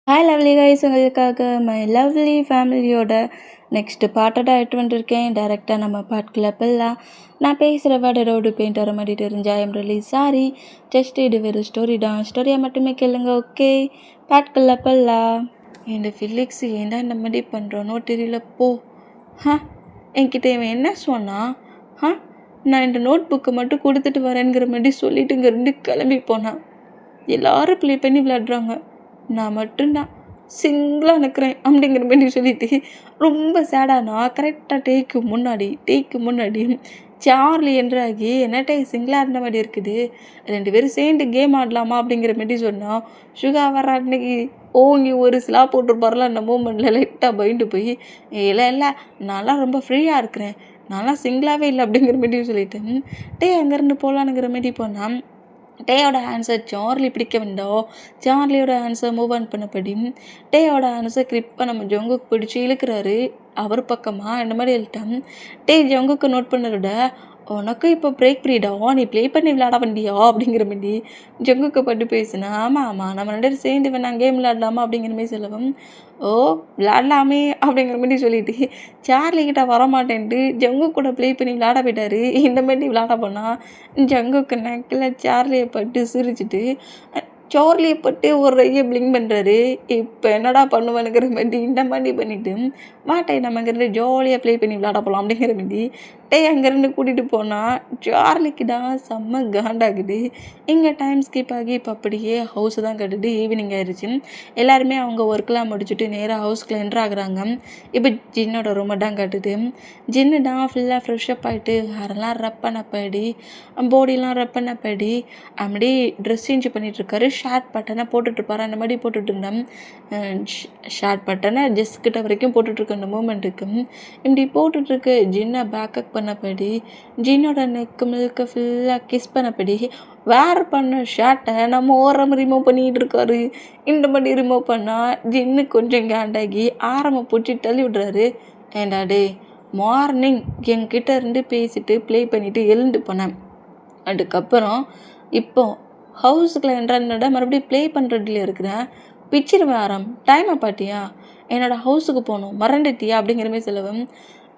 Hi lovely guys, உங்களுக்காக my lovely ஃபேமிலியோட next பார்ட்டோட எடுத்து வந்துருக்கேன். டேரெக்டாக நம்ம பாட்டுக்குள்ள போகலாம். நான் பேசுகிற வேர்டு ரோடு பெயிண்ட் வர மாதிரி தெரிஞ்சா ஐம் ரிலி சாரி. ஜஸ்ட் இது வெறும் ஸ்டோரி தான், ஸ்டோரியை மட்டுமே கேளுங்க. ஓகே, பாட்டுக்குள்ள போகலாம். இந்த ஃபிலிக்ஸ் ஏன்டா இந்த மாதிரி பண்ணுறானோ தெரியல. போ என்கிட்ட இவன் என்ன சொன்னான்? நான் இந்த நோட் புக்கை மட்டும் கொடுத்துட்டு வரேங்கிற மாதிரி சொல்லிட்டு இங்கேருந்து கிளம்பி போனான். எல்லாரும் ப்ளே பண்ணி விளையாடுறாங்க, நான் மட்டும்தான் சிங்கிளாக நிற்கிறேன் அப்படிங்கிற மாதிரி சொல்லிட்டு ரொம்ப சேடானா. கரெக்டாக டேக்கு முன்னாடி சார்லி என்றாகி என்னட்டே சிங்கிளாக இருந்த மாதிரி இருக்குது, 2 பேரும் சேர்ந்து கேம் ஆடலாமா அப்படிங்கிற மாதிரி சொன்னால் சுகா வர அன்னைக்கு ஓங்கி ஒரு சிலா போட்டுருப்பார்ல. அந்த மூமெண்ட்டில் லைட்டாக பயந்து போய் இல்லை நான்லாம் ரொம்ப ஃப்ரீயாக இருக்கிறேன், நான்லாம் சிங்கிளாகவே இல்லை அப்படிங்கிற மாதிரி சொல்லிட்டேன். அங்கேருந்து போகலான்னுங்கிற மாதிரி போனால் டேயோட ஆன்சர் சார்லி பிடிக்க வந்தோம். சார்லியோட ஆன்சர் மூவ் ஆன் பண்ணப்படி டேயோட ஆன்சர் கிரிப்பாக நம்ம ஜங்குக்கு பிடிச்சி இழுக்கிறாரு அவர் பக்கமாக. இந்த மாதிரி எழுட்டான். ஜங்குக்கு நோட் பண்ணறோட உனக்கு இப்போ பிரேக் பீரியடா, நீ ப்ளே பண்ணி விளையாட வண்டியா அப்படிங்கிற மாதிரி ஜங்குக்கு பட்டு பேசுனா. ஆமாம் நம்ம 2 பேரும் சேர்ந்து வேணாம் கேம் விளையாடலாமா அப்படிங்கிற மாதிரி சொல்லவும், ஓ விளையாடலாமே அப்படிங்கிற மாதிரி சொல்லிட்டு சார்லிக்கிட்ட வரமாட்டேன்ட்டு ஜங்கு கூட ப்ளே பண்ணி விளையாட போயிட்டாரு. இந்த மாதிரி விளையாட போனால் ஜங்குக்கு நக்கில் சார்லியை பட்டு சிரிச்சுட்டு சார்லியை பட்டு ஒரு ரையை பிளிங் பண்ணுறாரு. இப்போ என்னடா பண்ணுவேனுங்கிற மாதிரி இந்த மாதிரி பண்ணிவிட்டு மாட்டை நம்ம அங்கேருந்து ஜாலியாக ப்ளே பண்ணி விளையாட போகலாம் அப்படிங்கிற மாதிரி அங்கேருந்து கூட்டிகிட்டு போனால் சார்லிக்கு தான் செம்ம காண்டாகுது. இங்கே டைம் ஸ்கிப் ஆகி இப்போ அப்படியே ஹவுஸை தான் கட்டுட்டு ஈவினிங் ஆயிடுச்சு. எல்லாருமே அவங்க ஒர்க்கெலாம் முடிச்சுட்டு நேராக ஹவுஸ்க்குள்ள என்ட்ரு ஆகுறாங்க. இப்போ ஜின்னோட ரூமை தான் கட்டுது. ஜின்னு தான் ஃபுல்லாக ஃப்ரெஷ்அப் ஆகிட்டு ஹேரெல்லாம் ரப் பண்ணப்படி பாடிலாம் ரப் பண்ணப்படி அப்படி ட்ரெஸ் சேஞ்ச் பண்ணிகிட்ருக்காரு. ஷார்ட் பட்டனை போட்டுட்ருப்பாரு. அந்த மாதிரி போட்டுட்டு இருந்தேன். ஷார்ட் பட்டனை ஜெஸ்கிட்ட வரைக்கும் போட்டுட்ருக்க அந்த மூமெண்ட்டுக்கு இப்படி போட்டுட்ருக்கு. ஜின்னை பேக்கப் பண்ணப்படி ஜின்னோட நெக்கு மில்க ஃபுல்லாக கிஸ் பண்ணப்படி வேர் பண்ண ஷார்ட்டை நம்ம ஓரம் ரிமூவ் பண்ணிகிட்டு இருக்காரு. இந்த மாதிரி ரிமூவ் பண்ணால் ஜின்னு கொஞ்சம் கேண்டாகி ஆரம்பம் பிடிச்சி தள்ளி விடுறாரு. ஏண்டா டே, மார்னிங் என்கிட்ட இருந்து பேசிட்டு ப்ளே பண்ணிவிட்டு எழுந்து போனேன், அதுக்கப்புறம் இப்போ ஹவுஸுக்குள்ள என்னோட மறுபடியும் ப்ளே பண்ணுறதுல இருக்கிறேன், பிச்சிருவேன் ஆரம். டைமை பாட்டியா, என்னோடய ஹவுஸுக்கு போகணும் மறந்துட்டியா அப்படிங்கிற மாதிரி சொல்லவும்,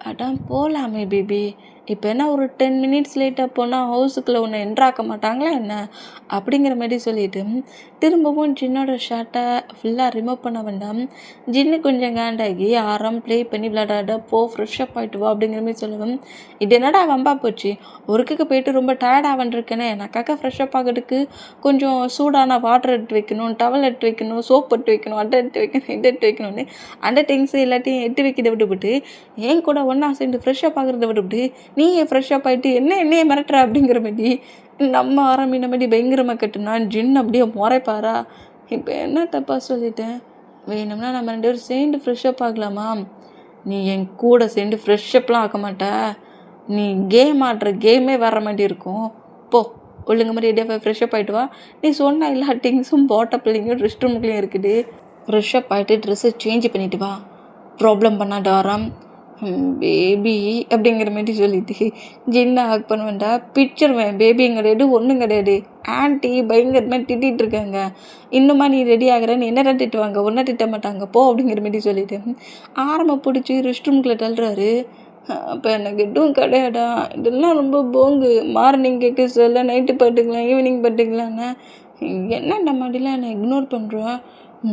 அதான் போகலாமே பேபி, இப்போ என்ன ஒரு 10 மினிட்ஸ் லேட்டாக போனால் ஹவுஸுக்குள்ளே ஒன்று என்ட்ராக்க மாட்டாங்களா என்ன அப்படிங்கிற மாதிரி சொல்லிவிட்டு திரும்பவும் ஜின்னோட ஷார்ட்டை ஃபுல்லாக ரிமூவ் பண்ண வேண்டாம். ஜின்னு கொஞ்சம் கேண்டாகி ஆரம் ப்ளே பண்ணி விளையாடாட போ ஃப்ரெஷ்அப் ஆகிட்டு வா அப்படிங்கிற மாதிரி சொல்லுவேன். இது என்னடா வம்பா போச்சு, ஒர்க்குக்கு போயிட்டு ரொம்ப டயர்டாக வந்துருக்கேனே, எனக்காக ஃப்ரெஷ்அப் ஆகிறதுக்கு கொஞ்சம் சூடான வாட்டர் எடுத்து வைக்கணும், டவல் எடுத்து வைக்கணும், சோப் எடுத்து வைக்கணும், அட்டை எடுத்து வைக்கணும், இதை எடுத்து வைக்கணும்னு அந்த திங்ஸ் எல்லாத்தையும் எடுத்து வைக்கிறத விட்டுவிட்டு ஏன் கூட ஒன்றா சேர்ந்து ஃப்ரெஷ்அப் ஆகிறத விட்டுவிட்டு நீயே ஃப்ரெஷ்அப் ஆகிட்டு என்னையே மிரட்டுற அப்படிங்கிற மாதிரி நம்ம ஆரம்பின மாதிரி பயங்கரமாக கட்டுனா ஜின் அப்படியே முறைப்பாரா. இப்போ என்ன தப்பாக சொல்லிட்டேன், வேணும்னா நம்ம 2 பேரும் சேர்ந்து ஃப்ரெஷ்அப் ஆகலாமா? நீ என் கூட சேர்ந்து ஃப்ரெஷ்அப்லாம் ஆக மாட்ட, நீ கேம் ஆடுற கேமே வர மாதிரி இருக்கும். போ ஒழுங்கு மாதிரி ரெடியாக ஃப்ரெஷ்அப் ஆகிட்டு வா. நீ சொன்ன எல்லா திங்ஸும் பாட்டப்பிள்ளைங்க ரெஸ்ட் ரூமுக்குள்ளேயும் இருக்குது. ஃப்ரெஷ்அப் ஆகிட்டு ட்ரெஸ்ஸை சேஞ்ச் பண்ணிவிட்டு வா, ப்ராப்ளம் பண்ணாத ஆரம் பேபி அப்படிங்கிற மாதிரி சொல்லிட்டு ஜின்னை ஹக் பண்ணுவேன்டா. பிடிச்சிருவேன். பேபியும் கிடையாது ஒன்றும் கிடையாது, ஆன்ட்டி பயங்கரமாக திட்டிகிட்டு இருக்காங்க, இன்னுமா நீ ரெடி ஆகிறேன்னு என்ன திட்டுவாங்க, ஒன்றை திட்ட மாட்டாங்க போ அப்படிங்கிற மாதிரி சொல்லிட்டு ஆரம்பம் பிடிச்சி ரெஸ்ட் ரூம்குள்ளே தள்ளுறாரு. அப்போ எனக்கு எதுவும் கிடையாடா, இதெல்லாம் ரொம்ப போங்கு, மார்னிங் கேட்க சொல்ல நைட்டு பார்த்துக்கலாம் ஈவினிங் பார்த்துக்கலான்னு என்ன இந்த மாதிரிலாம் என்னை இக்னோர் பண்ணுறேன்.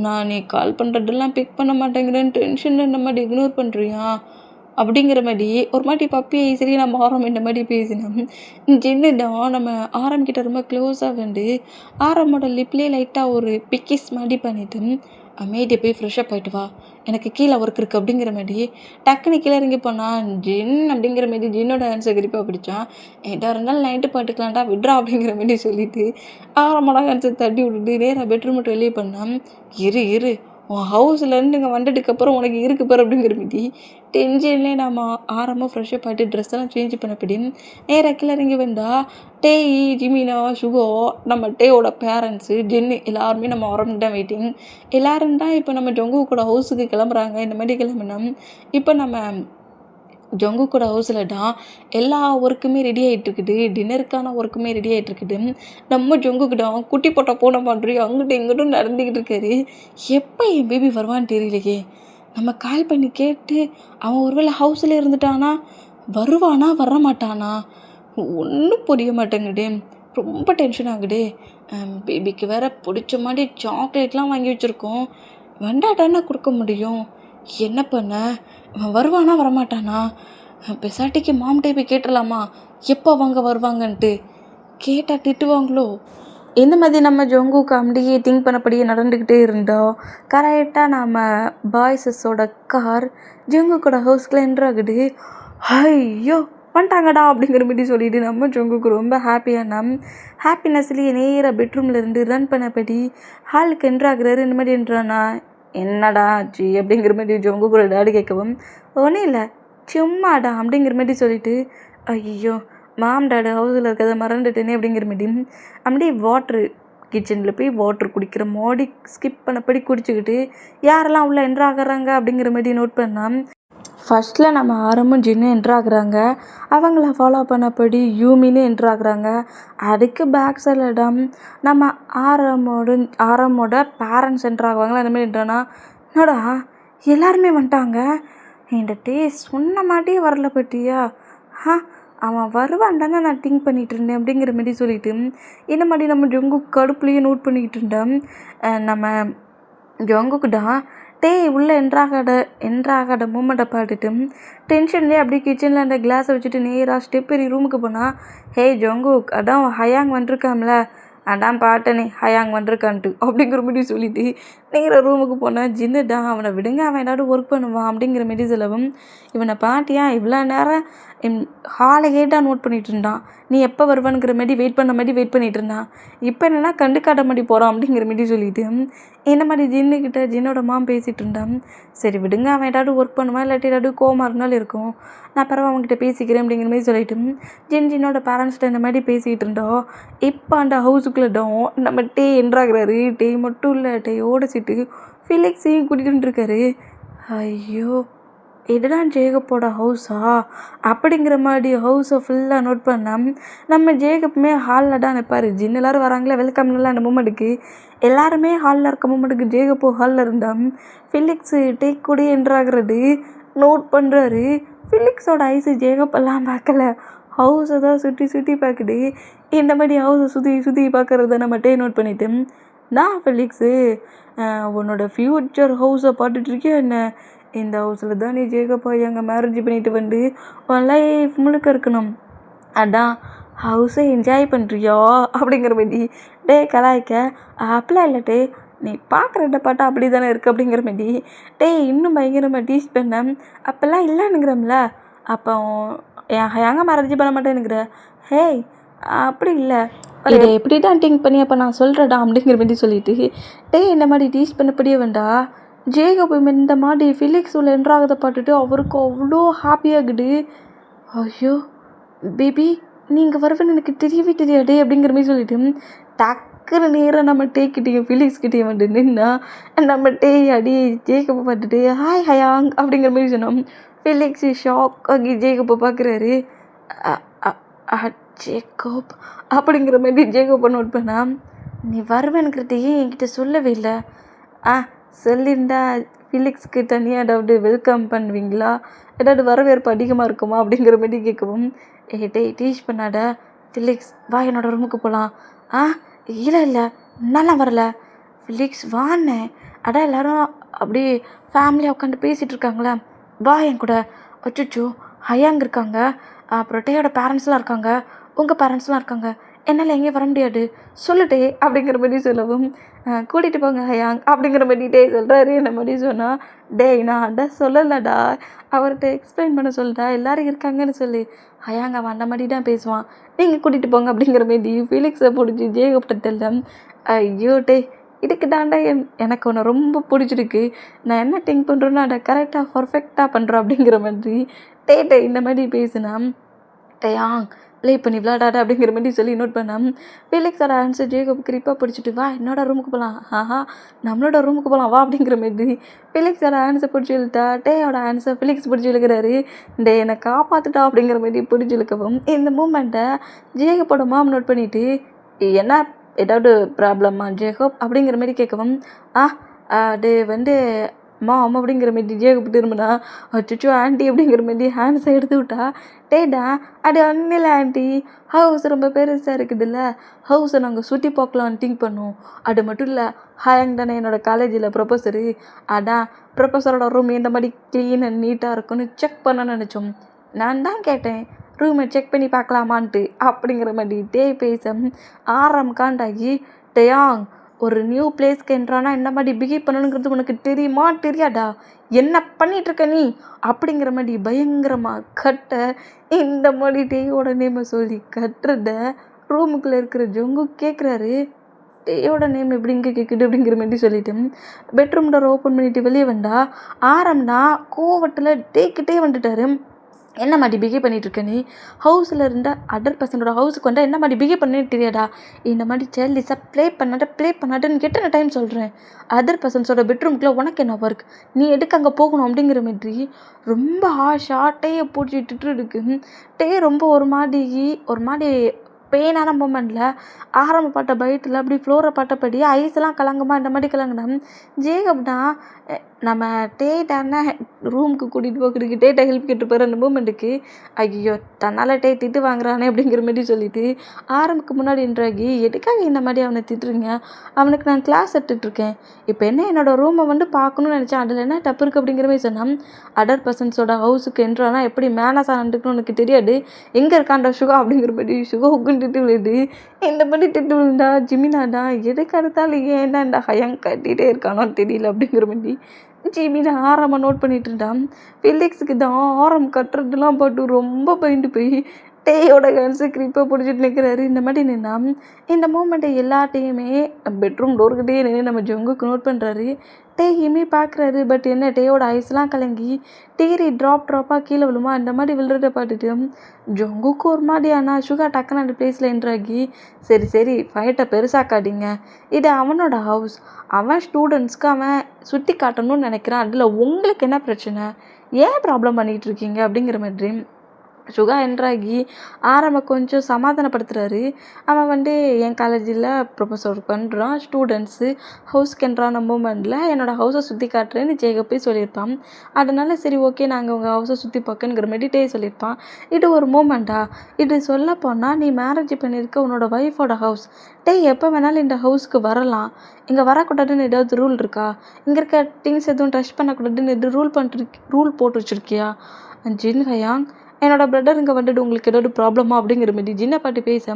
நான் நீ கால் பண்ணுறதெல்லாம் பிக் பண்ண மாட்டேங்கிறேன்னு டென்ஷனில் இந்த மாதிரி இக்னோர் பண்ணுறியா அப்படிங்கிற மாதிரி ஒரு மாதிரி பப்பி சரி நம்ம ஆரம் இந்த மாதிரி பேசினோம். ஜின்னு தான் நம்ம ஆரம்பிக்கிட்ட ரொம்ப க்ளோஸாக வந்து ஆரம்போட லிப்லேயே லைட்டாக ஒரு பிக்கிஸ் மாதிரி பண்ணிவிட்டு அமைதியை போய் ஃப்ரெஷ்அப் ஆகிட்டு வா, எனக்கு கீழே ஒர்க் இருக்குது அப்படிங்கிற மாதிரி டக்குனு கீழே இறங்கி போனால் ஜின் அப்படிங்கிற மாதிரி ஜின்னோட ஆன்சர் கிரிப்பாக பிடிச்சான். எதாக இருந்தாலும் நைட்டு பாட்டுக்கலாம்டா விட்றா அப்படிங்கிற மாதிரி சொல்லிவிட்டு ஆரம்போட ஆன்சர் தட்டி விட்டுட்டு நேராக பெட்ரூம் மட்டும் வெளியே பண்ணான். இரு உன் ஹவுஸ்லேருந்து இங்கே வந்ததுக்கப்புறம் உனக்கு இருக்கு பாரு அப்படிங்கிற மாதிரி டென்ஷன்லேயே நம்ம ஆரம்பம் ஃப்ரெஷ்அப் ஆகிட்டு ட்ரெஸ் எல்லாம் சேஞ்ச் பண்ணப்படி நேராக கீழே இறங்கி வந்தால் ஜிமினா, சுகோ, நம்ம டேயோட பேரண்ட்ஸு, ஜென்னு எல்லாருமே நம்ம ஆரம்பம் தான் வெயிட்டிங். எல்லோரும் தான் இப்போ நம்ம ஜொங்கு கூட ஹவுஸுக்கு கிளம்புறாங்க. இந்த மாதிரி கிளம்புனா இப்போ நம்ம ஜங்குக்கோட ஹவுஸ்லடா எல்லா ஒர்க்குமே ரெடி ஆகிட்டுருக்குது, டின்னருக்கான ஒர்க்குமே ரெடி ஆகிட்டுருக்குது. நம்ம ஜங்குக்கிட்ட குட்டி போட்ட பூனை மாதிரி அங்கிட்டும் இங்கிட்டும் நடந்துக்கிட்டு இருக்காரு. எப்போ என் பேபி வருவான்னு தெரியலையே. நம்ம கால் பண்ணி கேட்டு அவன் ஒருவேளை ஹவுஸில் இருந்துட்டானா, வருவானா வர மாட்டானா, ஒன்றும் புரிய மாட்டேங்குது. ரொம்ப டென்ஷன் ஆகுது. பேபிக்கு வேற பிடிச்ச மாதிரி சாக்லேட்லாம் வாங்கி வச்சுருக்கோம். வண்டாட்டானா கொடுக்க முடியும். என்ன பண்ண? வருவானா வரமாட்டானா? பெசாட்டிக்கு மாம்கிட்டே போய் கேட்டுடலாமா எப்போ அவங்க வருவாங்கன்ட்டு. கேட்டால் திட்டுவாங்களோ. இந்த மாதிரி நம்ம ஜங்குக்கு அப்படியே திங்க் பண்ணப்படியே நடந்துக்கிட்டே இருந்தோம். கரெக்டாக நம்ம பாய்ஸஸோட கார் ஜங்குக்கோட ஹவுஸ்க்குள்ள என்ட்ராகுது. ஐயோ வந்துட்டாங்கடா அப்படிங்கிற மாதிரி சொல்லிட்டு நம்ம ஜங்குக்கு ரொம்ப ஹாப்பினஸ்லேயே நேராக பெட்ரூமில் இருந்து ரன் பண்ணப்படி ஹாலுக்கு என்ட்ராகிறாரு. இந்த மாதிரி என்ட்ரானா என்னடா ஆச்சு அப்படிங்கிற மாதிரி ஜங்குக்கோட டாடி கேட்கவும், ஒன்றும் இல்லை சும்மாடா அப்படிங்கிற மாதிரி சொல்லிட்டு, ஐயோ மாம் டாடி ஹவுஸில் இருக்கிறத மறந்துட்டேனே அப்படிங்கிற மாதிரி அப்படியே வாட்ரு கிச்சனில் போய் வாட்ரு குடிக்கிற மாதிரி ஸ்கிப் பண்ணப்படி குடிச்சிக்கிட்டு யாரெல்லாம் உள்ளே என்ட்ராகிறாங்க அப்படிங்கிற மாதிரி நோட் பண்ணால், ஃபஸ்ட்டில் நம்ம ஆரமும் ஜின்னு என்ட்ராகிறாங்க. அவங்கள ஃபாலோ பண்ணப்படி யூமின்னு என்ட்ராகிறாங்க. அதுக்கு பேக் சைடில் நம்ம ஆரமோட பேரண்ட்ஸ் என்ட்ராகுவாங்களா. அந்த மாதிரி என்ட்ரானா என்னடா எல்லாருமே வந்துட்டாங்க. இந்த டேஸ்ட் சொன்ன மாட்டியே வரல பட்டியா, அவன் வருவான் தானே நான் திங்க் பண்ணிகிட்டு இருந்தேன் அப்படிங்கிற மாதிரி சொல்லிட்டு இந்த மாதிரி நம்ம ஜங்கு கடுப்புலேயே நோட் பண்ணிக்கிட்டு இருந்தேன். நம்ம ஜங்குக்குடா உள்ளே என்ட்ராகாத மூமெண்ட்டை பார்த்துட்டு டென்ஷன்லேயே அப்படியே கிச்சனில் அந்த கிளாஸை வச்சுட்டு நேராக ஸ்டெப் ஏறி ரூமுக்கு போனால், ஹே ஜங்குக் அதான் ஹயாங் வந்துருக்காம்ல, அதான் பாட்டனே ஹயாங் வந்திருக்கான்ட்டு அப்படிங்கிற மாதிரி சொல்லிட்டு நேராக ரூமுக்கு போனேன். ஜின்னுடா அவனை விடுங்க, அவன் ஏதாவது ஒர்க் பண்ணுவான் அப்படிங்கிற மாதிரி சொல்லவும், இவனை பாட்டியா இவ்வளோ நேரம் ஹாலை கேட்டால் நோட் பண்ணிகிட்டு இருந்தான், நீ எப்போ வருவானுங்கிற மாதிரி வெயிட் பண்ணிகிட்டு இருந்தான், இப்போ என்னென்னா கண்டுக்காட்ட மாதிரி போகிறான் அப்படிங்கிற மாதிரி சொல்லிட்டு இந்த மாதிரி ஜின்னுக்கிட்ட ஜின்னோட மாம் பேசிகிட்டு இருந்தான். சரி விடுங்க, அவன் ஏதாவது ஒர்க் பண்ணுவான், இல்லாட்டி ஏதாவது கோமா இருந்தாலும் இருக்கும், நான் பரவாயில்ல அவங்ககிட்ட பேசிக்கிறேன் அப்படிங்கிற மாதிரி சொல்லிட்டு ஜின்னோட பேரண்ட்ஸ்கிட்ட இந்த மாதிரி பேசிகிட்டு இருந்தோம். இப்போ அந்த ஹவுஸுக்குள்ளே நம்ம என்ட்ராகிறாரு. மட்டும் இல்லை, டேயோட சிட்டு ஃபிலிக்ஸையும் கூட்டிகிட்டு வந்துருக்காரு. ஐயோ இதுதான் ஜேகப்போட ஹவுஸா அப்படிங்கிற மாதிரி ஹவுஸை ஃபுல்லாக நோட் பண்ணால் நம்ம ஜேகப்புமே ஹாலில் தான் நிற்பார். ஜின் எல்லோரும் வராங்களே வெல்கம்லாம் அந்த மூமெண்ட்டுக்கு எல்லாருமே ஹாலில் இருக்க மூமெண்ட்டுக்கு ஜேகப்போ ஹாலில் இருந்தால் ஃபிலிக்ஸு டேக் கூட என்ட்ராகிறது நோட் பண்ணுறாரு. ஃபிலிக்ஸோட ஐஸு ஜேகப்பெல்லாம் பார்க்கல, ஹவுஸை தான் சுற்றி பார்க்குது. இந்த மாதிரி ஹவுஸை சுற்றி பார்க்குறத நம்ம நோட் பண்ணிவிட்டு, நான் ஃபிலிக்ஸு உன்னோட ஃப்யூச்சர் ஹவுஸை பார்த்துட்ருக்கேன் என்ன, இந்த ஹவுஸில் தான் நீ ஜேகப்பா எங்கள் மேரேஜ் பண்ணிட்டு வந்து உன் லைஃப் முழுக்க இருக்கணும், அதான் ஹவுஸை என்ஜாய் பண்ணுறியோ அப்படிங்கிற மாதிரி கலாய்க்க, அப்படிலாம் இல்லை நீ பார்க்குறத பார்த்தா அப்படி தானே இருக்குது அப்படிங்கிற மாதிரி இன்னும் பயங்கரமாக டீச் பண்ணேன். அப்போல்லாம் இல்லைன்னுங்கிறோம்ல, அப்போ எங்க மேரேஜ் பண்ண மாட்டேன்னுங்கிற, ஹேய் அப்படி இல்லை, இதை எப்படி தான் திங்க் பண்ணி அப்போ நான் சொல்கிறேடா அப்படிங்கிற மாதிரி சொல்லிட்டு இந்த மாதிரி டீச் பண்ணப்படியே வேண்டா. ஜேகப் இந்த மாதிரி ஃபிலிக்ஸ் உள்ள என்ட்ராகதை பார்த்துட்டு அவருக்கு அவ்வளோ ஹாப்பியாகுது. ஐயோ பேபி நீங்கள் வருவேன்னு எனக்கு தெரியவே தெரியாதே அப்படிங்கிற மாதிரி சொல்லிட்டு டக்குன்னு நேராக நம்ம கிட்டேயும் ஃபிலிக்ஸ் கிட்டேயும் வந்து நின்னா நம்ம அடி ஜேகப்பை பார்த்துட்டு ஹாய் ஹயாங் அப்படிங்கிற மாதிரி சொன்னோம். ஃபிலிக்ஸ் ஷாக் ஆகி ஜேகப்பை பார்க்குறாரு. ஜேக்கப் அப்படிங்கிற மாதிரி ஜேகப்பை நோட் பண்ணா, நீ வருவேனுங்கிறதையே என்கிட்ட சொல்லவே இல்லை, சொல்லியிருந்தா ஃபிலிக்ஸ்க்கு தனியாக ஏதாவது வெல்கம் பண்ணுவீங்களா, ஏதாவது வரவேற்பு அதிகமாக இருக்குமா அப்படிங்கிற மாதிரி கேட்கவும், டீச் பண்ணாட ஃபிலிக்ஸ் வா என்னோடய ரூமுக்கு போகலாம். இல்லை நல்லா வரல ஃபிலிக்ஸ் வான்னேன், எல்லோரும் அப்படியே ஃபேமிலியாக உட்காந்து பேசிகிட்டு இருக்காங்களா, வா என் கூட. அச்சோ ஹயாங் இருக்காங்க, அப்புறம் டேயோட பேரண்ட்ஸ்லாம் இருக்காங்க, உங்கள் பேரண்ட்ஸ்லாம் இருக்காங்க, என்னால் எங்கேயும் வர முடியாது சொல்லிட்டே அப்படிங்கிற மாதிரி சொல்லவும், கூட்டிகிட்டு போங்க ஹயாங் அப்படிங்கிற மாதிரி சொல்கிறாரு. என்ன மாதிரி சொன்னால், நான் அதான் சொல்லலடா, அவர்கிட்ட எக்ஸ்பிளைன் பண்ண சொல்லிட்டா எல்லோரும் இருக்காங்கன்னு சொல்லி, ஹயாங் அவன் அந்த மாதிரி தான் பேசுவான், நீங்கள் கூட்டிகிட்டு போங்க அப்படிங்கிற மாதிரி ஃபிலிக்ஸை பிடிச்சி ஜேகப்பட்டதில்ல. ஐயோ இதுக்கு தாண்டா எனக்கு ஒன்று ரொம்ப பிடிச்சிருக்கு, நான் என்ன திங்க் பண்ணுறேன்னா அதை கரெக்டாக பர்ஃபெக்டாக பண்ணுறேன் அப்படிங்கிற மாதிரி இந்த மாதிரி பேசுனா, ப்ளே பண்ணி விளாடாத அப்படிங்கிற மாதிரி சொல்லி நோட் பண்ணேன். ஃபெலிக்ஸோட ஆன்சர் ஜேக்கப் கிரிப்பாக பிடிச்சிட்டு வா என்னோட ரூமுக்கு போகலாம், ஆஹா நம்மளோட ரூமுக்கு போகலாம் வா அப்படிங்கிற மாதிரி ஃபெலிக்ஸோட ஆன்சர் பிடிச்சி இழுத்தா டேயோட ஆன்சர் ஃபெலிக்ஸ் பிடிச்சி இழுக்கிறாரு. டே என்னை காப்பாற்றுட்டா அப்படிங்கிற மாதிரி பிடிச்சி இழுக்கவும் இந்த மூமெண்ட்டை ஜேக்கப்போட மாம் நோட் பண்ணிவிட்டு என்ன ஏதாவது ப்ராப்ளமா ஜேக்கப் அப்படிங்கிற மாதிரி கேட்கவும் அது வந்து மாம் அப்படிங்கிற மாதிரி ஜேக்கப் திரும்பினா அச்சோ ஆண்டி அப்படிங்கிற மாதிரி ஹேண்ட்ஸை எடுத்து விட்டா டேடா அது ஒன்றும் இல்லை ஆண்டி ஹவுஸ் ரொம்ப பெருசாக இருக்குதுல்ல ஹவுஸை நாங்கள் சுற்றி பார்க்கலான்னு திங்க் பண்ணோம். அது மட்டும் இல்லை ஹாயங் தானே என்னோடய காலேஜில் ப்ரொஃபஸரு, அதான் ப்ரொஃபஸரோட ரூம் எந்த மாதிரி க்ளீன் அண்ட் நீட்டாக இருக்குன்னு செக் பண்ண நினச்சோம். நான் தான் கேட்டேன் ரூமை செக் பண்ணி பார்க்கலாமான்ட்டு அப்படிங்கிற மாதிரி டே பேச ஆரம் காண்டாகி டேயாங் ஒரு நியூ பிளேஸ்க்கு என்றானா என்ன மாதிரி பிஹேவ் பண்ணணுங்கிறது உனக்கு தெரியுமா தெரியாதா, என்ன பண்ணிகிட்ருக்க நீ அப்படிங்கிற மாதிரி பயங்கரமாக கட்ட இந்த மாதிரி டேயோட நேமை சொல்லி கட்டுறத ரூமுக்குள்ளே இருக்கிற ஜொங்கு கேட்குறாரு. டேயோட நேம் எப்படி இங்கே கேட்குது அப்படிங்கிற மாதிரி சொல்லிட்டு பெட்ரூம் டோர் ஓப்பன் பண்ணிவிட்டு வெளியே வந்தா ஆரம்னா கோவத்தில் டேக்கிட்டே வந்துட்டாரு. என்ன மாதிரி பிஹேவ் பண்ணிகிட்ருக்க நீ, ஹவுஸில் இருந்த அதர் பர்சனோட ஹவுஸுக்கு வந்தால் என்ன மாதிரி பிஹேவ் பண்ணின்னு தெரியாதா, இந்த மாதிரி சைல்டிஸை ப்ளே பண்ணாட்டன்னு எத்தனை டைம் சொல்கிறேன், அதர் பர்சன்ஸோட பெட்ரூம்குள்ளே உனக்கு என்ன ஒர்க், நீ எதுக்கு அங்கே போகணும் அப்படிங்கிற மாதிரி ரொம்ப ஹாஷாக டேயை போட்டுட்டு இருக்கு. டே ரொம்ப ஒரு மாதிரி பெயினான மூமெண்ட்டில் ஆரம்பப்பட்ட பைட்டில் அப்படி ஃப்ளோரை பட்டபடி ஐஸ்லாம் கலங்குமா இந்த மாதிரி கலங்குனா ஜேக்கப்னா நம்ம டேட்டான ரூமுக்கு கூட்டிகிட்டு போகிறதுக்கு டேட்டை ஹெல்ப் கேட்டு போகிற அந்த மூமெண்ட்டுக்கு ஐயோ தன்னால் டே திட்டு வாங்குறானே அப்படிங்கிற மாதிரி சொல்லிட்டு ஆரம்புக்கு முன்னாடி இன்றாகி எதுக்காக இந்த மாதிரி அவனை திட்டுறீங்க, அவனுக்கு நான் கிளாஸ் எடுத்துகிட்ருக்கேன், இப்போ என்ன என்னோடய ரூமை வந்து பார்க்கணுன்னு நினச்சேன், அதில் என்ன தப்பு இருக்குது அப்படிங்கிற மாதிரி சொன்னான். அதர் பர்சன்ஸோட ஹவுஸுக்கு என்றானா எப்படி மேனஸாக நடந்துக்கணும் உனக்கு தெரியாது, எங்கே இருக்காண்டா சுகா அப்படிங்கிற மாதிரி சுகா உக்குன்னு திட்டு விழுது. இந்த மாதிரி திட்டு விழுந்தா ஜிமினாடா எதுக்கு அடுத்தாலும் ஏன்டா இந்த ஹயங் கட்டிகிட்டே இருக்கானோ தெரியல அப்படிங்கிற மாதிரி ஜிமினா ஆரமாக நோட் பண்ணிட்டு இருந்தான். ஃபெலிக்ஸுக்கு தான் ஆரம் கட்டுறதுலாம் போட்டு ரொம்ப பயந்து போய் டேயோட கன்ஸு கிரிப்பை பிடிச்சிட்டு நிற்கிறாரு. இந்த மாதிரி நின்னா இந்த மூமெண்ட்டை எல்லாத்தையுமே பெட்ரூம் டோர்கிட்டே நின்று நம்ம ஜொங்குக்கு நோட் பண்ணுறாரு. டேயுமே பார்க்குறாரு. பட் என்ன டேயோட ஐஸ்லாம் கலங்கி டீரி ட்ராப்பாக கீழே விழுமா அந்த மாதிரி விழுறத பார்த்துட்டு ஜொங்குக்கு ஒரு மாதிரி ஆனால் சுகா டக்குன்னு அந்த பிளேஸில் என்ட்ராகி சரி ஃபைட்டை பெருசாக்காதீங்க, இது அவனோட ஹவுஸ், அவன் ஸ்டூடெண்ட்ஸ்க்கு அவன் சுற்றி காட்டணும்னு நினைக்கிறான், அதில் உங்களுக்கு என்ன பிரச்சனை, ஏன் ப்ராப்ளம் பண்ணிகிட்டு இருக்கீங்க அப்படிங்கிற மாதிரி சுகா என்ட்ராகி ஆரம்ப கொஞ்சம் சமாதானப்படுத்துகிறாரு. அவன் வந்து என் காலேஜில் ப்ரொஃபஸர் பண்ணுறான், ஸ்டூடெண்ட்ஸு ஹவுஸ்க்கு என்ட்ரான மூமெண்ட்டில் என்னோடய ஹவுஸை சுற்றி காட்டுறேன்னு ஜேக்கப் போய் சொல்லியிருப்பான். அதனால சரி ஓகே நாங்கள் உங்கள் ஹவுஸை சுற்றி பார்க்கணுங்கிற மாதிரி டே சொல்லியிருப்பான். இது ஒரு மூமெண்ட்டா, இது சொல்ல போனால் நீ மேரேஜ் பண்ணியிருக்க உன்னோட ஒய்ஃபோட ஹவுஸ், டே எப்போ வேணாலும் இந்த ஹவுஸ்க்கு வரலாம், இங்கே வரக்கூடாதுன்னு ஏதாவது ரூல் இருக்கா, இங்கே இருக்க திங்ஸ் எதுவும் டச் பண்ணக்கூடாதுன்னு எது ரூல் போட்டு வச்சுருக்கியா, ஜின் ஹயாங் என்னோட பிரதர் இங்கே வந்துட்டு உங்களுக்கு ஏதாவது ப்ராப்ளமா அப்படிங்கிற மாதிரி ஜின்னை பாட்டு பேச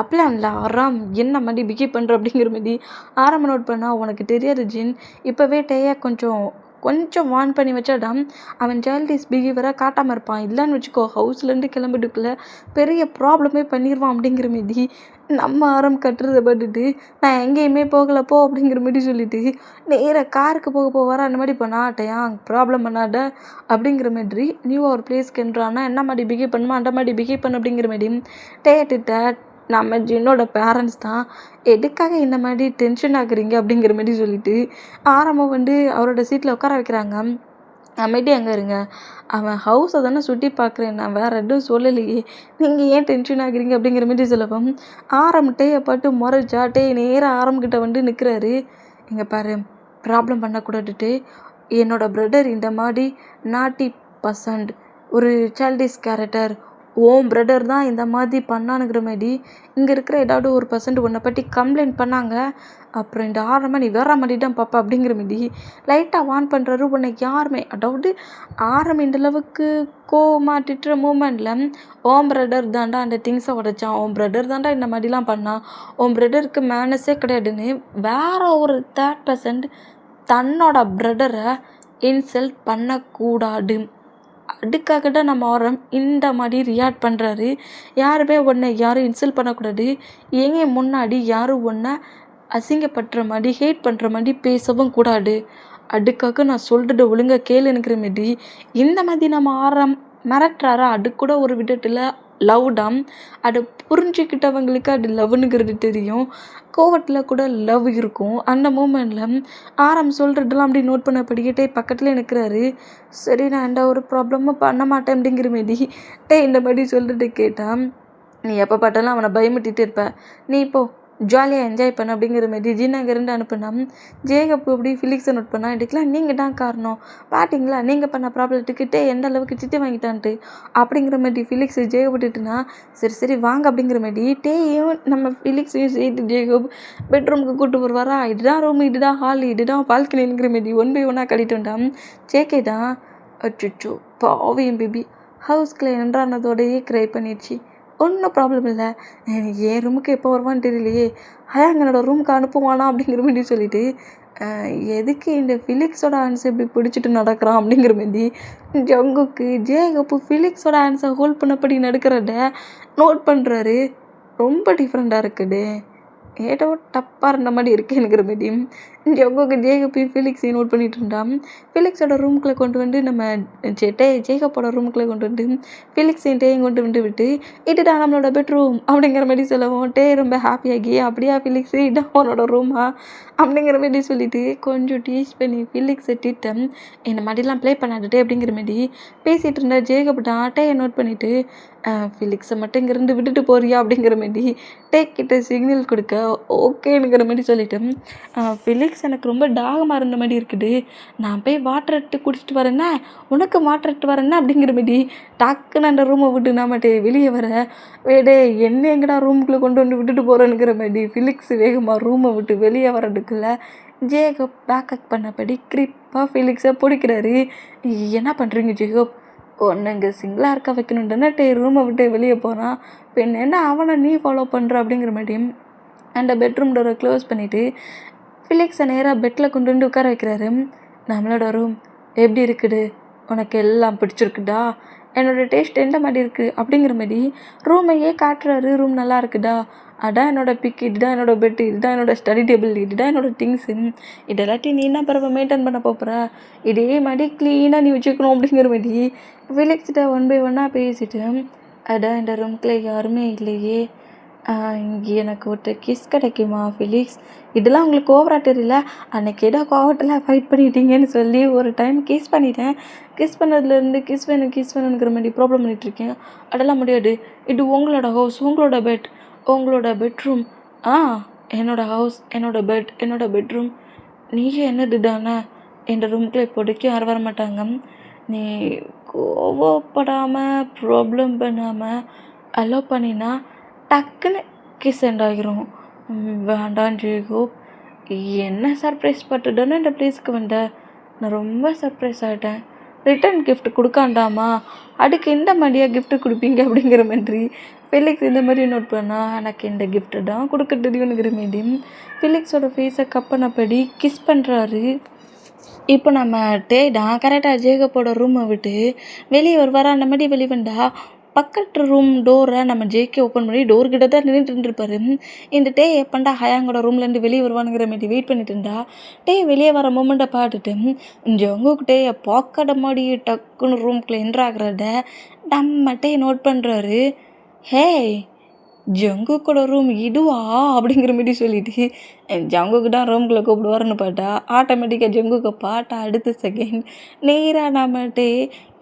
அப்படிலாம் இல்லை ஆறாம் என்ன மாதிரி பிஹேவ் பண்ணுற அப்படிங்கிற மாதிரி ஆரம்ப நோட் பண்ணால் உனக்கு தெரியாது ஜின், இப்போவே டேயா கொஞ்சம் வார்ன் பண்ணி வச்சாடா அவன் சைல்டிஷ் பிஹேவியராக காட்டாமல் இருப்பான், இல்லைன்னு வச்சுக்கோ ஹவுஸ்லேருந்து கிளம்பிட்டுக்குள்ளே பெரிய ப்ராப்ளமே பண்ணிடுவான் அப்படிங்கிற மாரி நம்ம ஆரம் கட்டுறதை பட்டுட்டு நான் எங்கேயுமே போகலப்போ அப்படிங்கிற மாதிரி சொல்லிட்டு நேராக காருக்கு போக அந்த மாதிரி பண்ணாட்டையா ப்ராப்ளம் பண்ணாட அப்படிங்கிற மாதிரி நியூவாக ஒரு பிளேஸ்க்கு என்றானா என்ன மாதிரி பிஹேவ் பண்ணுமா அந்த மாதிரி பிஹேவ் பண்ண அப்படிங்கிற மாதிரி டேட்டிட்ட நம்ம ஜின்னோட பேரண்ட்ஸ் தான் எதுக்காக இந்த மாதிரி டென்ஷன் ஆகுறீங்க அப்படிங்கிற மாதிரி சொல்லிட்டு ஆரம்பம் வந்து அவரோட சீட்டில் உட்கார வைக்கிறாங்க. அமைதி அங்கே இருங்க, அவன் ஹவுஸை தானே சுற்றி பார்க்குறேன், நான் வேறு எதுவும் சொல்லலையே, நீங்கள் ஏன் டென்ஷன் ஆகுறீங்க அப்படிங்கிற மாதிரி சொல்லவும் டேயை பாட்டு முறைச்சாட்டே நேராக ஆரம்பிக்கிட்ட வந்து நிற்கிறாரு. இங்கே பாரு ப்ராப்ளம் பண்ணக்கூடாதுட்டு, என்னோடய பிரதர் இந்த மாதிரி நாட்டி பர்சன்ட் ஒரு சைல்டிஷ் கேரக்டர், ஓம் பிரதர் தான் இந்த மாதிரி பண்ணானுங்கிற மாதிரி இங்கே இருக்கிற ஏதாவது ஒரு பர்சன்ட் உன்னை பற்றி கம்ப்ளைண்ட் பண்ணாங்க, அப்புறம் இந்த ஆரம்ப நீ வேற மாதிரி தான் பாப்பா அப்படிங்கிற மாதிரி லைட்டாக வார்ன் பண்ணுறாரு. உன்னை யாருமே அதாவது ஆரம் இந்த அளவுக்கு கோவமாக திட்டுற மூமெண்ட்டில் ஓம் பிரதர் தாண்டா அந்த திங்ஸை உடைச்சான், ஓம் பிரதர் தாண்டா இந்த மாதிரிலாம் பண்ணான், ஓம் பிரதருக்கு மேனஸே கிடையாதுன்னு வேற ஒரு தேர்ட் பர்சன்ட் தன்னோட பிரதரை இன்சல்ட் பண்ணக்கூடாது, அதுக்காக தான் நம்ம ஆரம் இந்த மாதிரி ரியாக்ட் பண்ணுறாரு. யாருமே உன்னை யாரும் இன்சல்ட் பண்ணக்கூடாது, ஏங்க முன்னாடி யாரும் ஒன்றை அசிங்கப்படுற மாதிரி ஹேட் பண்ணுற மாதிரி பேசவும் கூடாது, அதுக்காக நான் சொல்கிறத ஒழுங்காக கேளுங்கிற மாரி இந்த மாதிரி நம்ம ஆரம் மிரட்டுறாரா, அது கூட ஒரு விதத்தில் லவ்டாம். அதை புரிஞ்சுக்கிட்டவங்களுக்கு அது லவ்னுங்கிறது தெரியும். கோவத்தில் கூட லவ் இருக்கும். அந்த மூமெண்ட்டில் ஆரம் சொல்கிறதெல்லாம் அப்படி நோட் பண்ணபடியே டே பக்கத்தில் நிற்கிறாரு. சரி நான் எந்த ஒரு ப்ராப்ளமும் பண்ண மாட்டேன் அப்படிங்கிற மாரி டே இந்த மாதிரி சொல்லிட்டு கேட்டான். நீ எப்போ பார்த்தாலும் அவனை பயமுட்டிட்டு இருப்ப, நீ இப்போ ஜாலியாக என்ஜாய் பண்ண அப்படிங்கிற மாரி ஜின்னாங்கிருந்து அனுப்புனா. ஜேகப் அப்படி ஃபிலிக்ஸை நோட் பண்ணா. இதுக்கெலாம் நீங்கள் தான் காரணம், பார்த்தீங்களா நீங்கள் பண்ண ப்ராப்ளத்துக்கிட்டே எந்த அளவுக்கு திட்டு வாங்கிட்டான்ட்டு அப்படிங்கிற மாதிரி ஃபிலிக்ஸ் ஜேகப்பட்டுட்டுனா. சரி வாங்க அப்படிங்கிற மாதிரி டேயும் நம்ம ஃபிலிக்ஸையும் சேர்த்து ஜேகப் பெட்ரூமுக்கு கூப்பிட்டு வருவாரா. இதுதான் ரூம், இதுதான் ஹால், இதுதான் பால்கனிங்கிற மாதிரி 1 by 1 கழிட்டு வந்தான். ஜேகே தான் அச்சோ பாவியும் பேபி ஹவுஸ்கில் என்றானதோடையே க்ரை பண்ணிடுச்சு. ஒன்றும் ப்ராப்ளம் இல்லை, என் ரூமுக்கு எப்போ வருவான்னு தெரியலையே, என்னோட ரூமுக்கு அனுப்புவானா அப்படிங்கிற மாதிரி சொல்லிட்டு எதுக்கு இந்த ஃபிலிக்ஸோட ஆன்சர் இப்படி பிடிச்சிட்டு நடக்கிறான் அப்படிங்கிற மாதிரி ஜங்குக்கு ஜேகப்பு ஃபிலிக்ஸோட ஆன்சர் ஹோல்ட் பண்ணப்படி நடக்கிறத நோட் பண்ணுறாரு. ரொம்ப டிஃப்ரெண்ட்டாக இருக்குது, ஏதோ டப்பாக இருந்த மாதிரி இருக்குது எனக்குற மாதிரி. ஜங்குக்கு ஜேகப்பையும் ஃபிலிக்ஸையும் நோட் பண்ணிட்டு இருந்தான். ஃபிலிக்ஸோட ரூமுக்குள்ளே கொண்டு வந்து நம்ம ஜேகப்போட ரூமுக்குள்ளே கொண்டு வந்து ஃபிலிக்ஸையும் டேயும் கொண்டு வந்து விட்டு இதுதான் நம்மளோட பெட்ரூம் அப்படிங்கிற மாதிரி சொல்லவும் டே ரொம்ப ஹாப்பியாகி அப்படியா ஃபிலிக்ஸு இதான் அவனோட ரூமா அப்படிங்கிற மாதிரி சொல்லிட்டு கொஞ்சம் டீச் பண்ணி ஃபிலிக்ஸை திட்டம் இந்த மாதிரிலாம் ப்ளே பண்ணாதுட்டே அப்படிங்கிற மாதிரி பேசிகிட்டு இருந்தா. ஜேகப் தான் டேயை நோட் பண்ணிவிட்டு ஃபிலிக்ஸை மட்டும் இங்கேருந்து விட்டுட்டு போறியா அப்படிங்கிற மாதிரி டே கிட்ட சிக்னல் கொடுக்க ஓகேங்கிற மாதிரி சொல்லிட்டேன். ஃபிலிக்ஸ் எனக்கு ரொம்ப தாகமாக இருந்த மாதிரி இருக்குது, நான் போய் வாட்டர் எடுத்து குடிச்சிட்டு வரேன்னா உனக்கு வாட்டர் எடுத்து வரேன்னா அப்படிங்கிற மாதிரி டக்குன்னு அந்த ரூமை விட்டு நான் மட்டும் வெளியே வர வேடே என்ன எங்கடா ரூமுக்குள்ளே கொண்டு வந்து விட்டுட்டு போகிறேன்னுங்கிற மாதிரி ஃபிலிக்ஸ் வேகமாக ரூமை விட்டு வெளியே வர்றதுக்குள்ளே ஜேகப் பேக்கப் பண்ணபடி கிரிப்பாக ஃபிலிக்ஸை பிடிக்கிறாரு. என்ன பண்ணுறீங்க ஜேகப், ஒன்று இங்கே சிங்கிளாக இருக்க வைக்கணுன்ட்டுனா ரூமை விட்டு வெளியே போகிறான், பின் என்ன அவனை நீ ஃபாலோ பண்ணுற அப்படிங்கிற மாதிரி அந்த பெட்ரூம் டோரை க்ளோஸ் பண்ணிவிட்டு ஃபிலிக்ஸை நேராக பெட்டில் கொண்டு வந்து உட்கார வைக்கிறாரு. நம்மளோட ரூம் எப்படி இருக்குது, உனக்கு எல்லாம் பிடிச்சிருக்குதா, என்னோடய டேஸ்ட் எந்த மாதிரி இருக்குது அப்படிங்கிற மாதிரி ரூமையே காட்டுறாரு. ரூம் நல்லா இருக்குதா, அதான் என்னோடய பிக், இதுதான் என்னோடய பெட்டு, இதுதான் என்னோடய ஸ்டடி டேபிள், இதுதான் என்னோடய திங்ஸு, இதெல்லாத்தையும் நீ என்ன பிறகு மெயின்டைன் பண்ண போகிற, இதே மாதிரி க்ளீனாக நீ வச்சுக்கணும் அப்படிங்கிற மாதிரி ஃபிலிக்ஸ்கிட்ட 1 by 1 பேசிட்டு அதான் இந்த ரூம்குள்ளே யாருமே இல்லையே, இங்கே எனக்கு ஒரு கிஸ் கிடைக்குமா ஃபிலிக்ஸ், இதெல்லாம் உங்களுக்கு ஓவராக தெரியல, அன்றைக்கி ஏதோ கோவத்தில் ஃபைட் பண்ணிட்டீங்கன்னு சொல்லி ஒரு டைம் கிஸ் பண்ணிட்டேன், கிஸ் பண்ணதுலேருந்து கிஸ் வேணுங்கிற மாதிரி ப்ராப்ளம் பண்ணிகிட்ருக்கேன், அதெல்லாம் முடியாது, இது உங்களோட ஹவுஸ், உங்களோட பெட், உங்களோட பெட்ரூம், என்னோடய ஹவுஸ், என்னோடய பெட், என்னோடய பெட்ரூம், நீங்கள் என்னது தானே, என் ரூமுக்குள்ளே இப்போதைக்கு யாரும் வர மாட்டாங்க, நீ கோவப்படாமல் ப்ராப்ளம் பண்ணாமல் அலோவ் பண்ணினா டக்குன்னு கிஸ் எண்ட் ஆகிரும். வேண்டாம் ஜேகப், என்ன சர்ப்ரைஸ் பட்டுதானே இந்த பிளேஸ்க்கு வந்தேன், நான் ரொம்ப சர்ப்ரைஸ் ஆகிட்டேன், ரிட்டன் கிஃப்ட் கொடுக்காண்டாமா, அதுக்கு இந்த மாதிரியாக கிஃப்ட்டு கொடுப்பீங்க அப்படிங்கிற மாதிரி ஃபிலிக்ஸ் இந்த மாதிரி நோட் பண்ணால் எனக்கு இந்த கிஃப்ட்டு தான் கொடுக்க தெரியுங்கிற மாரி ஃபிலிக்ஸோட ஃபேஸை கப்பனப்படி கிஸ் பண்ணுறாரு. இப்போ நம்ம தான் கரெக்டாக ஜேகப்போட ரூமை விட்டு வெளியே வருவாரா, அந்த மாதிரி வெளியே வந்தா பக்கத்து ரூம் டோரை நம்ம ஜேகே ஓப்பன் பண்ணி டோர்கிட்ட தான் நின்றுட்டு இருந்துருப்பாரு. இந்த எப்பண்டா ஹயாங்கோட ரூம்லேருந்து வெளியே வருவானுங்கிற மாதிரி வெயிட் பண்ணிட்டு இருந்தா வெளியே வர மூமெண்ட்டை பார்த்துட்டு ஜங்குக்கு பாக்கட மாதிரி டக்குன்னு ரூம்குள்ளே என்ட்ராகிறத நம்ம நோட் பண்ணுறாரு. ஹே ஜங்குக்கோட ரூம் இதுவா அப்படிங்கிற மாதிரி சொல்லிட்டு ஜங்குக்கு தான் ரூம்குள்ளே கூப்பிடுவாருன்னு பார்த்தா ஆட்டோமேட்டிக்காக ஜங்குக்கு பாட்டா அடுத்த செகண்ட் நேராக நம்மகிட்டே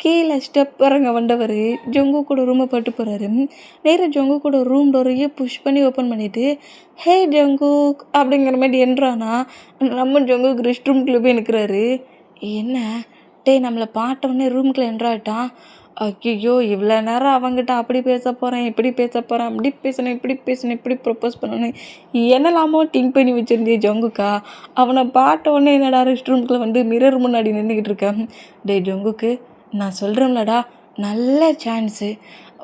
கீழே ஸ்டெப் இறங்க வந்தவர் ஜங்குக்கோட ரூமை பட்டு போகிறாரு. நேராக ஜங்குக்கோட ரூம் டோரையே புஷ் பண்ணி ஓப்பன் பண்ணிவிட்டு ஹே ஜங்குக் அப்படிங்கிற மாதிரி என்றானா நம்ம ஜங்குக்கு ரெஸ்ட் ரூம்குள்ளே போய் நிற்கிறாரு. என்ன நம்மளை பார்த்தோன்னே ரூமுக்குள்ளே என்ட்ராயிட்டான். ஐயோ இவ்வளோ நேரம் அவங்ககிட்ட அப்படி பேச போகிறேன், இப்படி பேச போகிறேன், அப்படி பேசணும், இப்படி பேசணும், இப்படி ப்ரப்போஸ் பண்ணணும், என்னெல்லாமோ திங்க் பண்ணி வச்சுருந்தே ஜங்குக்கா. அவனை பார்த்த உடனே என்னடா ரெஸ்ட் ரூம்குள்ளே வந்து மிரர் முன்னாடி நின்றுக்கிட்டு இருக்கேன். ஜங்குக்கு நான் சொல்கிறேன்லடா, நல்ல சான்ஸு,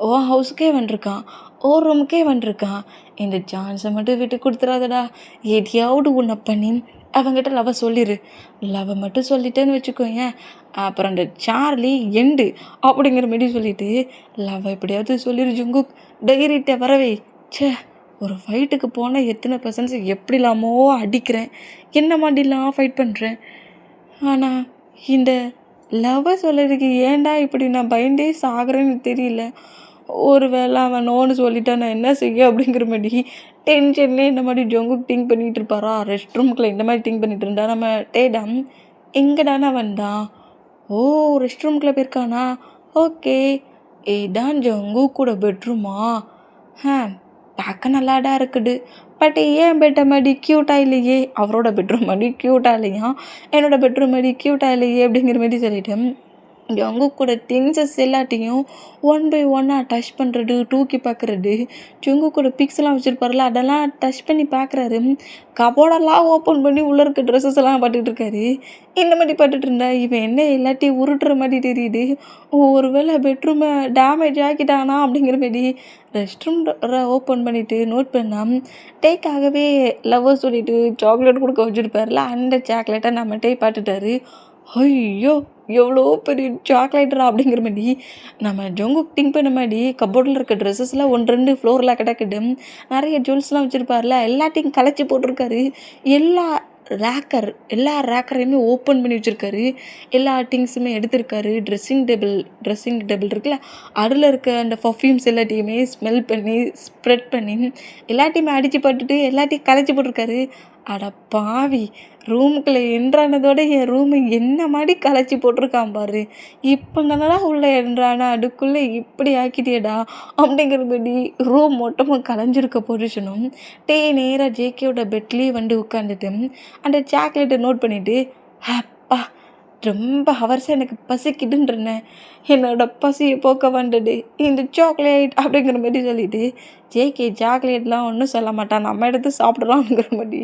ஓ ஹவுஸுக்கே வந்துருக்கான், ஓ ரூமுக்கே வந்துருக்கான், இந்த சான்ஸை மட்டும் விட்டு கொடுத்துறாதடா, எதையாவது உன்னை பண்ணி அவங்ககிட்ட லவ்வை சொல்லிடு, லவ்வை மட்டும் சொல்லிட்டேன்னு வச்சுக்கோங்க, அப்புறம் அந்த சார்லி எண்டு அப்படிங்கிற மாதிரி சொல்லிவிட்டு லவ்வை எப்படியாவது சொல்லிடு ஜங்குக், டைரிட்ட வரவே. ஒரு ஃபைட்டுக்கு போனால் எத்தனை பர்சன்ட்ஸ் எப்படிலாமோ அடிக்கிறேன், என்ன மாதிரிலாம் ஃபைட் பண்ணுறேன், ஆனால் இந்த லவ்வை சொல்கிறதுக்கு ஏன்டா இப்படி நான் பயந்தே சாகிறேன்னு தெரியல. ஒரு வேளை அவன் நோன்னு சொல்லிட்டா நான் என்ன செய்ய அப்படிங்கிற மாதிரி டென்ஷன்லேயே இந்த மாதிரி ஜங்குக் திங்க் பண்ணிகிட்டு இருப்பாரா. ரெஸ்ட் ரூம்குள்ளே இந்த மாதிரி திங்க் பண்ணிட்டு இருந்தா நம்ம டேடம் எங்கடானா வந்தான். ஓ, ரெஸ்ட் ரூம்குள்ளே போயிருக்கானா. ஓகே, இதான் ஜங்குக் கூட பெட்ரூமா. பார்க்க நல்லாடா இருக்குது. பட் ஏன் பெட்டை மாதிரி க்யூட்டாக இல்லையே, அவரோட பெட்ரூம் மாதிரி க்யூட்டாக இல்லையா, என்னோட பெட்ரூம் மாதிரி க்யூட்டாக இல்லையே அப்படிங்கிற மாதிரி சொல்லிட்டேன். ஜங்குக் கூட திங்ஸஸ் எல்லாத்தையும் ஒன் பை ஒன்னாக டச் பண்ணுறது, தூக்கி பார்க்குறது. ஜங்குக் கூட பிக்ஸ்லாம் வச்சுருப்பார்ல, அதெல்லாம் டச் பண்ணி பார்க்குறாரு. கபோர்டெல்லாம் ஓப்பன் பண்ணி உள்ளே இருக்க ட்ரெஸ்ஸஸ் எல்லாம் பார்த்துட்டு இருக்காரு. இந்த மாதிரி பார்த்துட்டு இருந்தா இவன் என்ன எல்லாத்தையும் உருட்டுற மாதிரி தெரியுது. ஒரு வேளை பெட்ரூமை டேமேஜ் ஆக்கிட்டானா அப்படிங்கிற மாதிரி ரெஸ்ட் ரூம் ஓப்பன் பண்ணிவிட்டு நோட் பண்ணால் டேக்காகவே லவ்வர் சொல்லிவிட்டு சாக்லேட் கொடுக்க வச்சுருப்பார்ல, அந்த சாக்லேட்டை நம்ம டே பார்த்துட்டாரு. ஐயோ, எவ்வளோ பெரிய சாக்லேட்ரா அப்படிங்கிற மாதிரி நம்ம ஜங்குக் திங்க் பண்ண மாதிரி கபோர்டில் இருக்க ட்ரெஸ்ஸஸ்லாம் 1-2 ஃப்ளோரில் கிடக்குது. நிறைய ஜுவல்ஸ்லாம் வச்சுருப்பார்ல, எல்லாத்தையும் கலைச்சி போட்டிருக்காரு. எல்லா ரேக்கரையுமே ஓப்பன் பண்ணி வச்சுருக்காரு. எல்லா திங்ஸுமே எடுத்திருக்காரு. ட்ரெஸ்ஸிங் டேபிள் இருக்குல்ல, அதில் இருக்க அந்த பர்ஃப்யூம்ஸ் எல்லாத்தையுமே ஸ்மெல் பண்ணி ஸ்ப்ரெட் பண்ணி எல்லாத்தையுமே அடித்து போட்டுட்டு எல்லாத்தையும் கலைச்சி போட்டிருக்காரு. அட பாவி, ரூமுக்குள்ளே என்ட்ரானதோட என் ரூமை என்ன மாதிரி கலைச்சி போட்டிருக்கான் பாரு. இப்போ தானடா உள்ளே என்ட்ரானா, அதுக்குள்ளே இப்படி ஆக்கிட்டியடா அப்படிங்கிற மாதிரி ரூம் மொத்தமாக கலைஞ்சிருக்க பொசிஷனும். நேராக ஜேகேயோட பெட்லேயே வந்து உட்காந்துட்டு அந்த சாக்லேட்டை நோட் பண்ணிவிட்டு, அப்பா ரொம்ப ஹவர்ஸாக எனக்கு பசிக்குதுன்றேன், என்னோட பசியை போக்க வந்தது இந்த சாக்லேட் அப்படிங்கிற மாதிரி சொல்லிவிட்டு ஜேகே சாக்லேட்லாம் ஒன்றும் சொல்ல மாட்டான், நம்ம எடுத்து சாப்பிடலாம்ங்கிற மாதிரி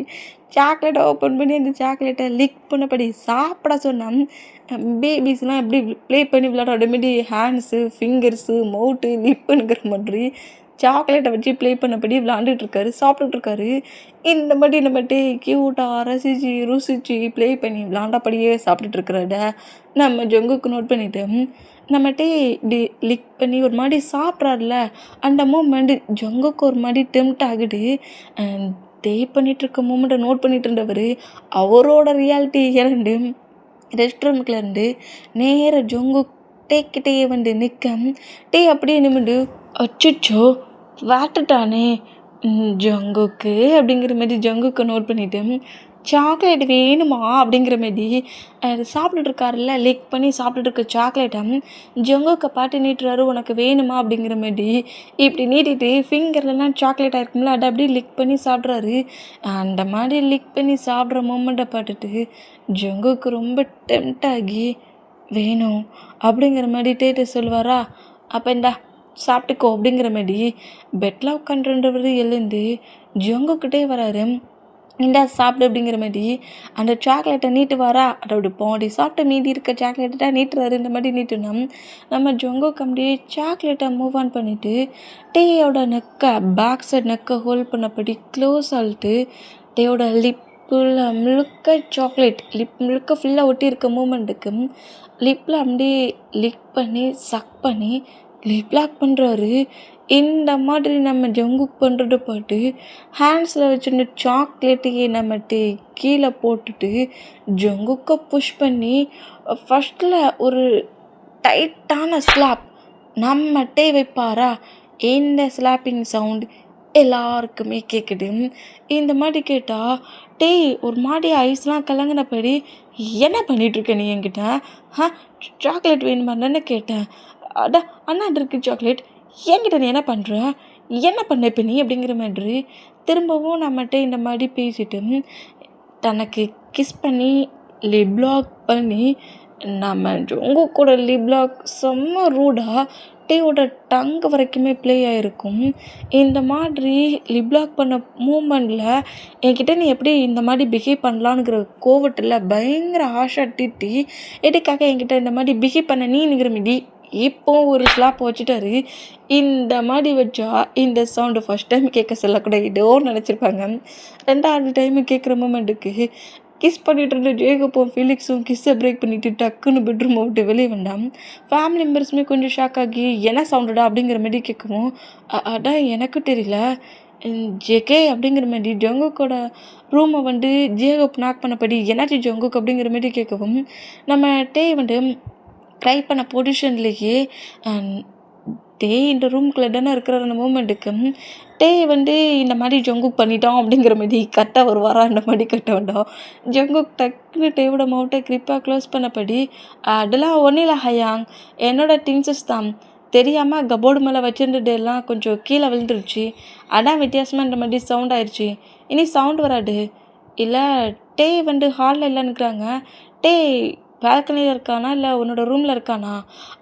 சாக்லேட்டை ஓப்பன் பண்ணி அந்த சாக்லேட்டை லிக் பண்ணபடி சாப்பிட சொன்னால் பேபிஸ்லாம் எப்படி ப்ளே பண்ணி விளையாட மாரி ஹேண்ட்ஸு, ஃபிங்கர்ஸு, மவுட்டு, லிப்புங்கிற மாதிரி சாக்லேட்டை வச்சு ப்ளே பண்ணபடி விளாண்டுட்ருக்காரு, சாப்பிட்டுட்ருக்காரு. இந்த மாதிரி நம்ம க்யூட்டாக ரசித்து ருசித்து ப்ளே பண்ணி விளாண்டபடியே சாப்பிட்டுட்ருக்கிறத நம்ம ஜங்குக்கு நோட் பண்ணிவிட்டு நம்ம இப்படி லிக் பண்ணி ஒரு மாதிரி சாப்பிட்றாருல, அந்த மூமெண்ட் ஜங்குக்கு ஒரு மாதிரி டெம்ட் ஆகுது. பண்ணிகிட்ருக்க மூமெண்ட்டை நோட் பண்ணிட்டு இருந்தவர் அவரோட ரியாலிட்டி இறந்து ரெஸ்ட் ரூமுக்குலேருந்து நேராக ஜங்குக் கிட்டே வந்து நிற்க அப்படியே நிமிண்டு அச்சோ வாட்டுட்டானே ஜங்குக்கு அப்படிங்கிற மாதிரி ஜங்குக்கு நோட் பண்ணிவிட்டு சாக்லேட் வேணுமா அப்படிங்கிற மாதிரி சாப்பிட்டுட்ருக்காருல்ல, லிக் பண்ணி சாப்பிட்டுட்ருக்க சாக்லேட்டை ஜங்குக்கை பாட்டு நீட்டுறாரு, உனக்கு வேணுமா அப்படிங்கிற மாதிரி இப்படி நீட்டிட்டு ஃபிங்கர்லாம் சாக்லேட் ஆயிருக்கும்ல, அதை அப்படியே லிக் பண்ணி சாப்பிட்றாரு. அந்த மாதிரி லிக் பண்ணி சாப்பிட்ற மூமெண்ட்டை பார்த்துட்டு ஜங்குக்கு ரொம்ப டெம்ட் ஆகி வேணும் அப்படிங்கிற மாதிரி சொல்லுவாரா, அப்போ இந்தா சாப்பிட்டுக்கோ அப்படிங்கிற மாதிரி பெட்டில் உட்காந்துருந்தவர் எழுந்து ஜங்குக்கிட்டே வராரு. இந்தா சாப்பிடு அப்படிங்கிற மாதிரி அந்த சாக்லேட்டை நீட்டுவாரா, அதோட பாடி சாப்பிட்டு மீதி இருக்க சாக்லேட்டை நீட்டுறாரு. இந்த மாதிரி நீட்டுனா நம்ம ஜங்குக்கு அப்படியே சாக்லேட்டை மூவ் ஆன் பண்ணிவிட்டு டேயோட நெக்கை பேக் சைட் நெக்கை ஹோல்ட் பண்ணபடி க்ளோஸ் ஆகிட்டு டேயோட லிப்பில் முழுக்க சாக்லேட் லிப் முழுக்க ஃபுல்லாக ஒட்டி இருக்க மூமெண்ட்டுக்கு லிப்பில் அப்படியே லிக் பண்ணி சக் பண்ணி லிப் லாக் பண்ணுறாரு. இந்த மாதிரி நம்ம ஜங்குக் பண்ணுறத பார்த்து ஹேண்ட்ஸில் வச்சுருந்த சாக்லேட்டையே நம்ம கீழே போட்டுட்டு ஜங்குக்கை புஷ் பண்ணி ஃபஸ்ட்டில் ஒரு டைட்டான ஸ்லாப் நம்ம வைப்பாரா. இந்த ஸ்லாப்பிங் சவுண்ட் எல்லாருக்குமே கேட்குது. இந்த மாதிரி கேட்டால் ஒரு மாதிரி ஐஸ்லாம் கலங்கினபடி என்ன பண்ணிகிட்ருக்க நீ என்கிட்ட, சாக்லேட் வேணுமா தானே கேட்டேன். அண்ணா இருக்குது சாக்லேட், என்கிட்ட நீ என்ன பண்ண இப்போ நீ அப்படிங்கிற மாதிரி திரும்பவும் நம்மகிட்ட இந்த மாதிரி பேசிட்டு தனக்கு கிஸ் பண்ணி லிப்லாக் பண்ணி நம்ம ஜங்குக் கூட லிப்லாக் செம்ம ரூடாக டேயோட டங்கு வரைக்குமே ப்ளே ஆகிருக்கும். இந்த மாதிரி லிப்லாக் பண்ண மூமெண்ட்டில் என்கிட்ட நீ எப்படி இந்த மாதிரி பிஹேவ் பண்ணலான்னுங்கிற கோவத்தில் பயங்கர ஆஷாக திட்டி எதுக்காக என்கிட்ட இந்த மாதிரி பிஹேவ் பண்ண நீங்கிற மீதி இப்போ ஒரு ஸ்லாப் வச்சுட்டாரு. இந்த மாதிரி வச்சா இந்த சவுண்டு ஃபஸ்ட் டைம் கேட்க சொல்லக்கூட ஏதோ நினச்சிருப்பாங்க. 2வது டைமு கேட்குற மூமெண்ட்டுக்கு கிஸ் பண்ணிட்டு இருந்த ஜேகப்பும் ஃபிலிக்ஸும் கிஸ்ஸை பிரேக் பண்ணிவிட்டு டக்குன்னு பெட்ரூமை விட்டு வெளியே வந்தான். ஃபேமிலி மெம்பர்ஸுமே கொஞ்சம் ஷாக் ஆகி என்ன சவுண்டுடா அப்படிங்கிற மாதிரி கேட்கவும் அதான் எனக்கும் தெரியல ஜேகே அப்படிங்கிற மாதிரி ஜங்குக்கோட ரூமை வந்து ஜேகப் நாக் பண்ணபடி என்னாச்சு ஜங்குக் அப்படிங்கிற மாதிரி கேட்கவும் நம்ம வந்து ட்ரை பண்ண பொசிஷன்லேயே டே இந்த ரூம்குள்ளே தானே இருக்கிற அந்த மூமெண்ட்டுக்கு டே வந்து இந்த மாதிரி ஜங்குக் பண்ணிட்டோம் அப்படிங்கிற மாதிரி கரெக்டாக வருவாரா இந்த மாதிரி கட்ட வேண்டாம். ஜங்குக் டக்குன்னு டேவோட மவுட்டை கிரிப்பாக க்ளோஸ் பண்ணபடி அதெல்லாம் ஒன்றும் இல்லை ஹயாங், என்னோட திங்ஸஸ் தான் தெரியாமல் கபோர்டு மேலே வச்சுருந்துட்டு எல்லாம் கொஞ்சம் கீழே விழுந்துருச்சு. அதான் வித்தியாசமாக இந்த மாதிரி சவுண்ட் ஆயிடுச்சு. இனி சவுண்ட் வராது. இல்லை டே வந்து ஹாலில் இல்லைன்னுக்குறாங்க. டே பால்கனியில் இருக்கானா இல்லை உன்னோட ரூமில் இருக்கானா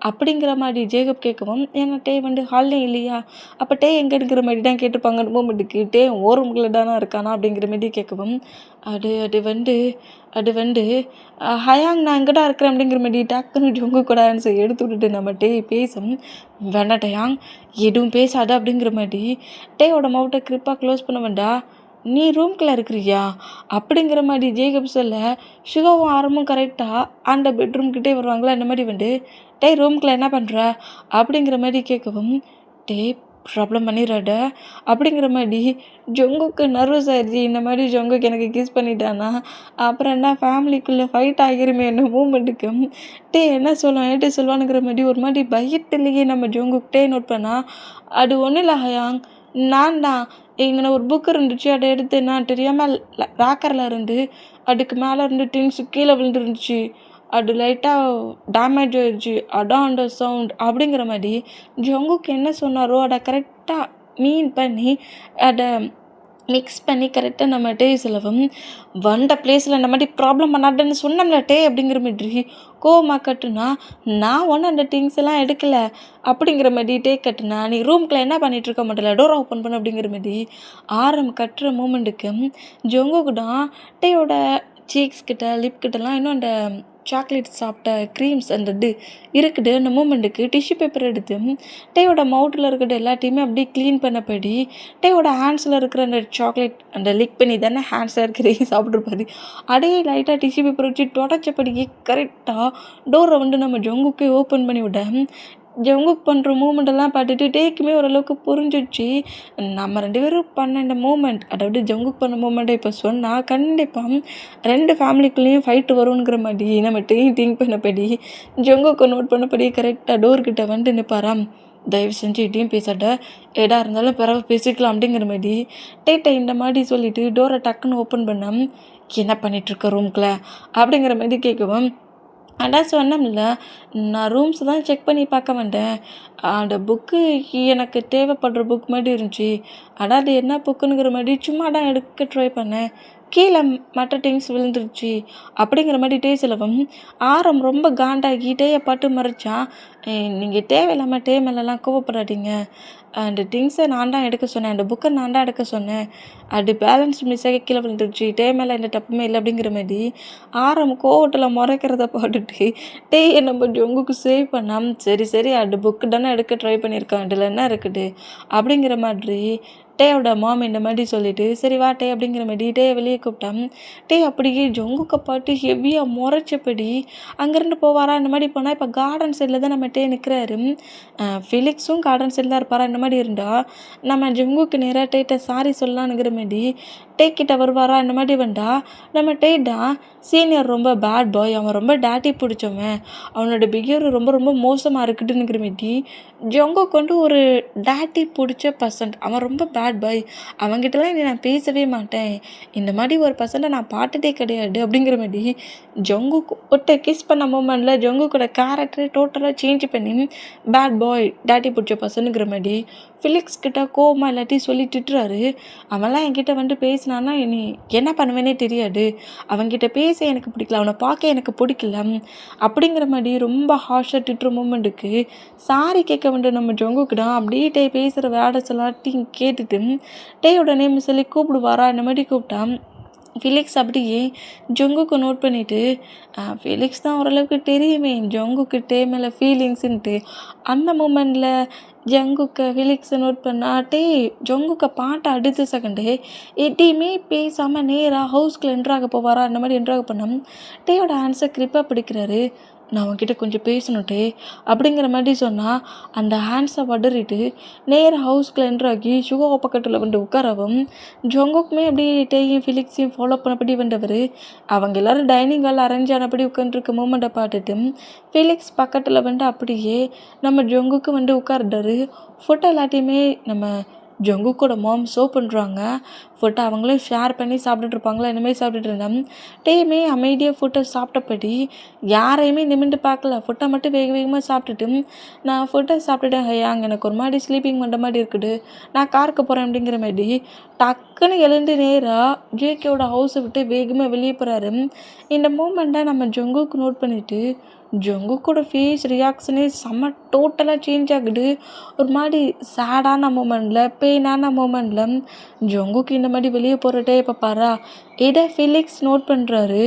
அப்படிங்கிற மாதிரி ஜேகப் கேட்கவும், ஏன்னா டே வந்து ஹால்லே இல்லையா, அப்போ டே எங்கேங்கிற மாதிரி தான் கேட்டிருப்பாங்க. மூமெண்ட்டுக்கு டே ஓ ரூம்குள்ளே தானே இருக்கானா அப்படிங்கிற மாதிரி கேட்கவும், அது அது வந்து அது வந்து ஹயாங் நான் எங்கடா இருக்கிறேன் அப்படிங்கிற மாதிரி டக்குன்னு ஜொங்கு கூட ஆன்சர் எடுத்து விட்டுட்டு நம்ம டே பேசும். வேண்டாம் டயாங் எதுவும் பேசாத அப்படிங்கிற மாதிரி டேயோட மவுட்டை கிரிப்பாக க்ளோஸ் பண்ண வேண்டாம். நீ ரூம்குள்ளே இருக்கிறியா அப்படிங்கிற மாதிரி ஜேகப் சொல்ல, சுகாவும் ஆரம்பம் கரெக்டாக அந்த பெட்ரூம்கிட்டே வருவாங்களா இந்த மாதிரி வந்து டே ரூம்குள்ளே என்ன பண்ணுற அப்படிங்கிற மாதிரி கேட்கவும், டே ப்ராப்ளம் பண்ணிடுறாட அப்படிங்கிற மாதிரி ஜொங்குக்கு நர்வஸ் ஆயிடுச்சு. இந்த மாதிரி ஜொங்குக்கு எனக்கு கிஸ் பண்ணிட்டானா அப்புறம் என்ன ஃபேமிலிக்குள்ளே ஃபைட் ஆகிருமே என்ன மூமெண்ட்டுக்கு டே என்ன சொல்லுவான் ஏட்டே சொல்லுவானுங்கிற மாதிரி ஒரு மாதிரி பயத்துலேயே நம்ம ஜொங்குக்கிட்டே நோட் பண்ணால், அது ஒன்றும் இல்லை ஹயாங், நான் தான் இங்கே ஒரு புக் இருந்துச்சு, அதை எடுத்து நான் தெரியாமல் ராக்கரில் இருந்து அதுக்கு மேலே இருந்து திங்ஸ் கீழே விழுந்துருந்துச்சு, அது லைட்டாக டேமேஜ் ஆயிடுச்சு, அதான் அந்த சவுண்ட் அப்படிங்கிற மாதிரி ஜங்குக்கு என்ன சொன்னாரோ அதை கரெக்டாக மீன் பண்ணி அதை மிக்ஸ் பண்ணி கரெக்டாக நம்ம டே சொல்லவும், வந்த பிளேஸில் இந்த மாதிரி ப்ராப்ளம் பண்ணாட்டேன்னு சொன்னோம்ல டே அப்படிங்கிற மாதிரி கோவமாக கட்டுனா, நான் ஒன்றும் அந்த திங்ஸ் எல்லாம் எடுக்கலை அப்படிங்கிற மாதிரி டே கட்டுனா, நீ ரூம்குள்ளே என்ன பண்ணிகிட்டு இருக்க மாட்டல டோர் ஓப்பன் பண்ண அப்படிங்கிற மாதிரி கட்டுற மூமெண்ட்டுக்கு ஜொங்குக்கு தான் டேயோட சீக்ஸ் கிட்ட லிப் கிட்டலாம் இன்னும் அந்த சாக்லேட் சாப்பிட்ட க்ரீம்ஸ் அந்த இது இருக்குது. அந்த மூமெண்ட்டுக்கு டிஷ்யூ பேப்பர் எடுத்து டேயோட மவுத்தில் இருக்கிற எல்லாத்தையுமே அப்படியே க்ளீன் பண்ணபடி டேயோட ஹேண்ட்ஸில் இருக்கிற அந்த சாக்லேட் அந்த லிக் பண்ணி தானே ஹேண்ட்ஸில் இருக்கிறதே சாப்பிட்ருப்பாரு, அடையே லைட்டாக டிஷ்யூ பேப்பர் வச்சு தொடச்சபடியே கரெக்டாக டோரை வந்து நம்ம ஜொங்குக்கே ஓப்பன் பண்ணி விட, ஜங்குக் பண்ணுற மூமெண்ட்டெல்லாம் பார்த்துட்டு டேக்குமே ஓரளவுக்கு புரிஞ்சிடுச்சு. நம்ம 2 பேரும் பண்ண இந்த மூமெண்ட், அதாவது ஜங்குக் பண்ண மூமெண்ட்டை இப்போ சொன்னால் கண்டிப்பாக 2 ஃபேமிலிக்குள்ளேயும் ஃபைட்டு வருங்கிற மாதிரி நம்ம திங்க் பண்ணபடி ஜங்குக்கு நோட் பண்ணபடி கரெக்டாக டோர்கிட்ட வந்து நிற்பாராம். தயவு செஞ்சு இதையும் பேசாட்ட, எதாக இருந்தாலும் பிறகு பேசிக்கலாம் அப்படிங்கிற மாதிரி டேட்டை இந்த மாதிரி சொல்லிவிட்டு டோரை டக்குன்னு ஓப்பன் பண்ண, என்ன பண்ணிகிட்ருக்க ரூம்குள்ளே அப்படிங்கிற மாதிரி கேட்கவும், அதான் சொன்னோம்ல நான் ரூம்ஸ் தான் செக் பண்ணி பார்க்க மாட்டேன், அந்த புக்கு எனக்கு தேவைப்படுற புக் மாதிரி இருந்துச்சு, அதான் அது என்ன புக்குங்கிற மாதிரி சும்மா தான் எடுக்க ட்ரை பண்ணேன், கீழே மற்ற திங்ஸ் விழுந்துருச்சு அப்படிங்கிற மாதிரி டே செலவும் ரொம்ப காண்டாகி டேயை பாட்டு மறைச்சான். நீங்கள் தேவையில்லாமல் டே மேலெலாம் கோவப்படாதீங்க, அந்த திங்ஸை நான் தான் எடுக்க சொன்னேன், அந்த புக்கை நான் தான் எடுக்க சொன்னேன், அது பேலன்ஸ் மிஸ் ஆகி கீழே விழுந்துருச்சு, டே மேலே எந்த தப்புமே இல்லை அப்படிங்கிற மாதிரி கோவத்தில் முறைக்கிறத பாட்டுட்டு டேயை நம்ம ஜொங்குக்கு சேவ் பண்ணால், சரி சரி அந்த புக்கு தானே எடுக்க ட்ரை பண்ணியிருக்கான், அதில் என்ன இருக்குது அப்படிங்கிற மாதிரி டேயோட மாம் இந்த மாதிரி சொல்லிவிட்டு சரி வா டே அப்படிங்கிற மாதிரி டேயை வெளியே கூப்பிட்டான். டே அப்படியே ஜொங்குக்க பாட்டு ஹெவியாக முறைச்சபடி அங்கேருந்து போவாரா இந்த மாதிரி போனால், இப்போ கார்டன் சைடில் தான் நம்ம டே நிற்கிறாரு, ஃபிலிக்ஸும் கார்டன் சைடில் தான் இருப்பாரா இந்த மாதிரி இருந்தால் நம்ம ஜொங்குக்கு நேராக டேட்டை சாரி சொல்லலான்னுங்கிற மாதிரி டே கிட்ட வருவாரா இந்த மாதிரி வந்தால், நம்ம டேட்டா சீனியர் ரொம்ப பேட் பாய், அவன் ரொம்ப டேட்டி பிடிச்சவன், அவனோட பிஹேவியர் ரொம்ப ரொம்ப மோசமாக இருக்குதுன்னுங்கிற மாதிரி ஜொங்குக்கு வந்து ஒரு டேட்டி பிடிச்ச பர்சன்ட், அவன் ரொம்ப பேட் பாய், அவங்ககிட்டலாம் இனி நான் பேசவே மாட்டேன், இந்த மாதிரி ஒரு பர்சன்ட்டை நான் பார்த்ததே கிடையாது அப்படிங்கிற மாதிரி ஜொங்குக்கு ஒட்ட கிஸ் பண்ண மூமெண்ட்டில் ஜொங்குக்கோட கேரக்டரை டோட்டலாக சேஞ்ச் பண்ணி பேட் பாய் டேட்டி பிடிச்ச பர்சனுங்கிற மாதிரி ஃபிலிக்ஸ் கிட்ட கோவமாக எல்லாத்தையும் சொல்லி திட்டுறாரு. அவன்லாம் என்கிட்ட வந்து பேசினான்னா நீ என்ன பண்ணுவேனே தெரியாது, அவன்கிட்ட பேச எனக்கு பிடிக்கல, அவனை பார்க்க எனக்கு பிடிக்கல அப்படிங்கிற மாதிரி ரொம்ப ஹார்ஷாக திட்டுற மூமெண்ட்டுக்கு சாரி கேட்க வேண்டிய நம்ம ஜொங்குக்கு தான் அப்படியே டே பேசுகிற வேர்டஸ் எல்லாத்தையும் கேட்டுட்டு டேயோட நேம் சொல்லி கூப்பிடுவாரா இந்த மாதிரி கூப்பிட்டான். ஃபிலிக்ஸ் அப்படியே ஜொங்குக்கு நோட் பண்ணிவிட்டு, ஃபிலிக்ஸ் தான் ஓரளவுக்கு தெரியுமே ஜொங்குக்கு டே மேலே ஃபீலிங்ஸுன்ட்டு, அந்த மூமெண்ட்டில் ஜங்குக்கை ஃபிலிக்ஸை நோட் பண்ணா டே ஜங்குக்கை பாட்டை அடுத்த செகண்டு எதையுமே பேசாமல் நேராக ஹவுஸ்குள்ளே என்ட்ராக போவாரா அந்த மாதிரி என்ட்ராக பண்ணோம். டேயோட ஆன்சர் கிரிப்பாக பிடிக்கிறாரு. நான் உன்கிட்ட கொஞ்சம் பேசணுட்டே அப்படிங்கிற மாதிரி சொன்னால் அந்த ஹேண்ட்ஸை படறிட்டு நேராக ஹவுஸ்க்குள்ள என்ட்ராகி சுகா பக்கத்தில் வந்து உட்காரவும் ஜொங்குக்குமே அப்படியே டேயும் ஃபிலிக்ஸையும் ஃபாலோ பண்ணபடி வந்தவர் அவங்க எல்லோரும் டைனிங் ஹால் அரேஞ்ச் ஆனபடி உட்காந்துருக்க மூமெண்ட்டை பார்த்துட்டு ஃபிலிக்ஸ் பக்கத்தில் வந்து அப்படியே நம்ம ஜொங்குக்கு வந்து உட்கார்றாரு. ஃபோட்டோ எல்லாத்தையுமே நம்ம ஜங்குக்கோட மாம் சர்வ் பண்ணுறாங்க. ஃபுட்டை அவங்களும் ஷேர் பண்ணி சாப்பிட்டுட்டு இருப்பாங்களா இனிமேல் சாப்பிட்டுட்டு இருந்தேன். டேயுமே அமைதியாக ஃபுட்டை சாப்பிட்டபடி யாரையுமே நிமிர்ந்து பார்க்கல. ஃபுட்டை மட்டும் வேக வேகமாக சாப்பிட்டுட்டு நான் ஃபுட்டை சாப்பிட்டுட்டேன் ஹையா, அங்கே எனக்கு ஒரு மாதிரி ஸ்லீப்பிங் பண்ணுற மாதிரி இருக்குது, நான் காருக்கு போகிறேன் அப்படிங்கிற மாதிரி டக்குன்னு எழுந்து நேராக ஜேகேவோட ஹவுஸை விட்டு வேகமாக வெளியே போகிறாரு. இந்த மூமெண்ட்டை நம்ம ஜங்குக்கு நோட் பண்ணிவிட்டு ஜங்குக்கோட ஃபேஸ் ரியாக்ஷனே செம்ம டோட்டலாக சேஞ்ச் ஆகுது. ஒரு மாதிரி சேடான மூமெண்ட்டில் பெயினான மூமெண்ட்டில் ஜங்குக்கு இந்த மாதிரி வெளியே போகிற டே இப்போ பாரா இதை ஃபிலிக்ஸ் நோட் பண்ணுறாரு.